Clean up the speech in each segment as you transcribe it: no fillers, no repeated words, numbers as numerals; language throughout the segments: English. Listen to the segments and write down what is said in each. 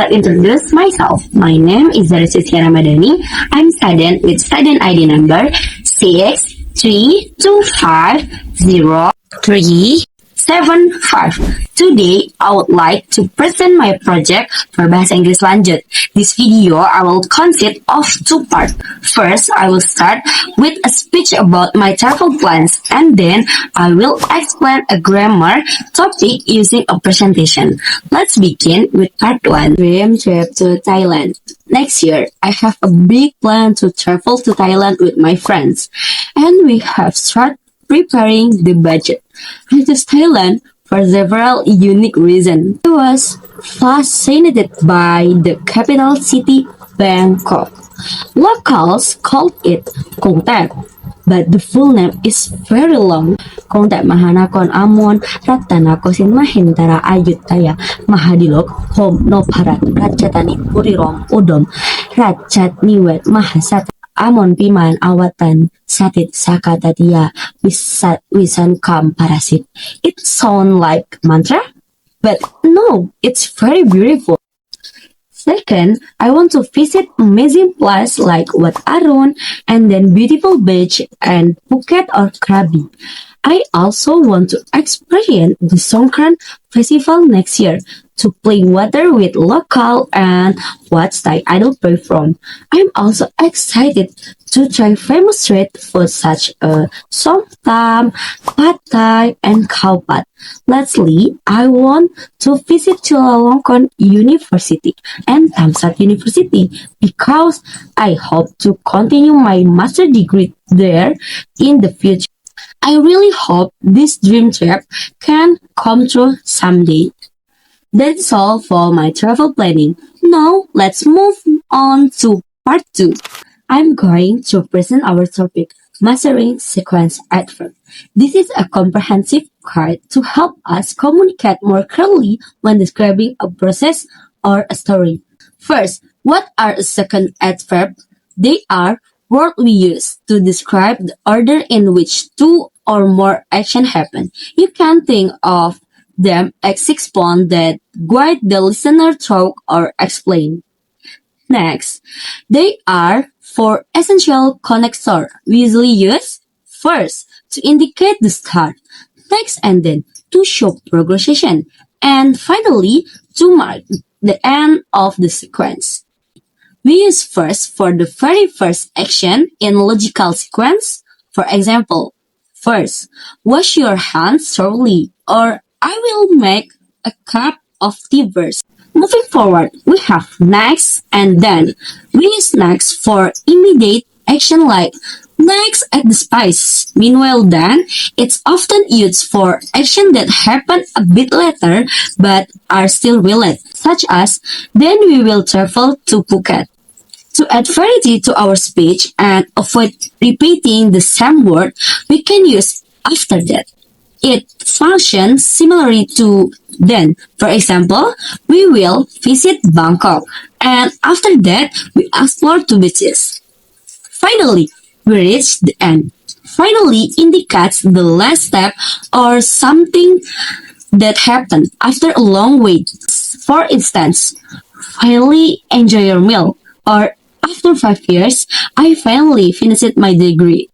Let's introduce myself. My name is Zarisusia Ramadhani. I'm student with student ID number 6325035. Today, I would like to present my project for Bahasa Inggris Lanjut. This video I will consist of two parts. First, I will start with a speech about my travel plans, and then I will explain a grammar topic using a presentation. Let's begin with part 1. Dream trip to Thailand. Next year, I have a big plan to travel to Thailand with my friends, and we have started preparing the budget. I chose Thailand for several unique reasons. I was fascinated by the capital city, Bangkok. Locals called it Kong Thep, but the full name is very long. Kong Thep Mahanakon Amon Rattanako Sin Mahintara Ayutthaya Mahadilok Hom Nopharat Ratchatani Purirom Udom Ratchat Niwet Mahasat Amon Piman Awatan Satit Sakatatia Wisan Kam Parasit. It sounds like mantra, but no, it's very beautiful. Second, I want to visit amazing places like Wat Arun and then beautiful beach and Phuket or Krabi. I also want to experience the Songkran festival next year to play water with local and watch Thai idol perform. I'm also excited to try famous street food such as som tam, pad thai, and khao pad. Lastly, I want to visit Chulalongkorn University and Thammasat University because I hope to continue my master degree there in the future. I really hope this dream trip can come true someday. That's all for my travel planning. Now, let's move on to part 2. I'm going to present our topic, Mastering Sequence Adverb. This is a comprehensive guide to help us communicate more clearly when describing a process or a story. First, what are a sequence adverb? They are words we use to describe the order in which two or more actions happen. You can think of them as 6 points that guide the listener through or explain. Next, they are 4 essential connectors we usually use. First, to indicate the start. Next, and then to show progression. And finally, to mark the end of the sequence. We use first for the very first action in logical sequence. For example, first, wash your hands thoroughly, or I will make a cup of tea first. Moving forward, we have next and then. We use next for immediate action like next at the spice. Meanwhile then, it's often used for action that happen a bit later but are still related, such as then we will travel to Phuket. To add variety to our speech and avoid repeating the same word, we can use after that. It functions similarly to then. For example, we will visit Bangkok, and after that, we explore two beaches. Finally, we reach the end. Finally indicates the last step or something that happened after a long wait. For instance, finally enjoy your meal, or after 5 years, I finally finished my degree.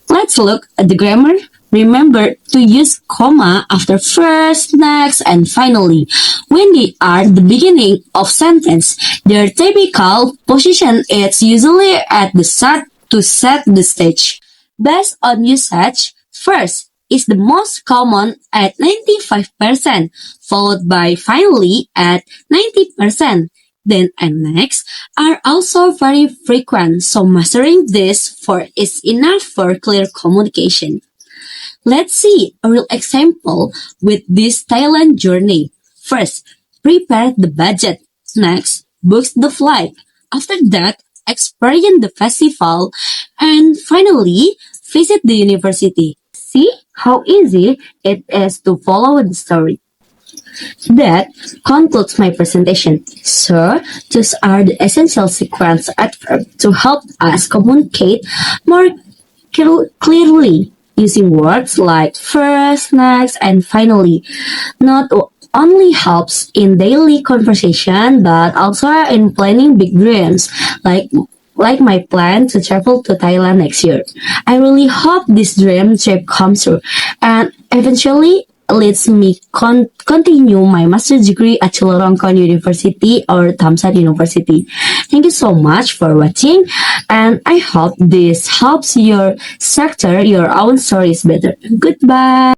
Let's look at the grammar. Remember to use comma after first, next, and finally. When they are the beginning of sentence, their typical position is usually at the start to set the stage. Based on usage, first is the most common at 95%, followed by finally at 90%. Then and next are also very frequent, so mastering this for is enough for clear communication. Let's see a real example with this Thailand journey. First, prepare the budget. Next, book the flight. After that, experience the festival. And finally, visit the university. See how easy it is to follow the story. That concludes my presentation. So, these are the essential sequence adverbs to help us communicate more clearly using words like first, next, and finally. Note only helps in daily conversation, but also in planning big dreams, like my plan to travel to Thailand next year. I really hope this dream trip comes true and eventually leads me continue my master's degree at Chulalongkorn University or Thammasat University. Thank you so much for watching, and I hope this helps your sector, your own stories better. Goodbye.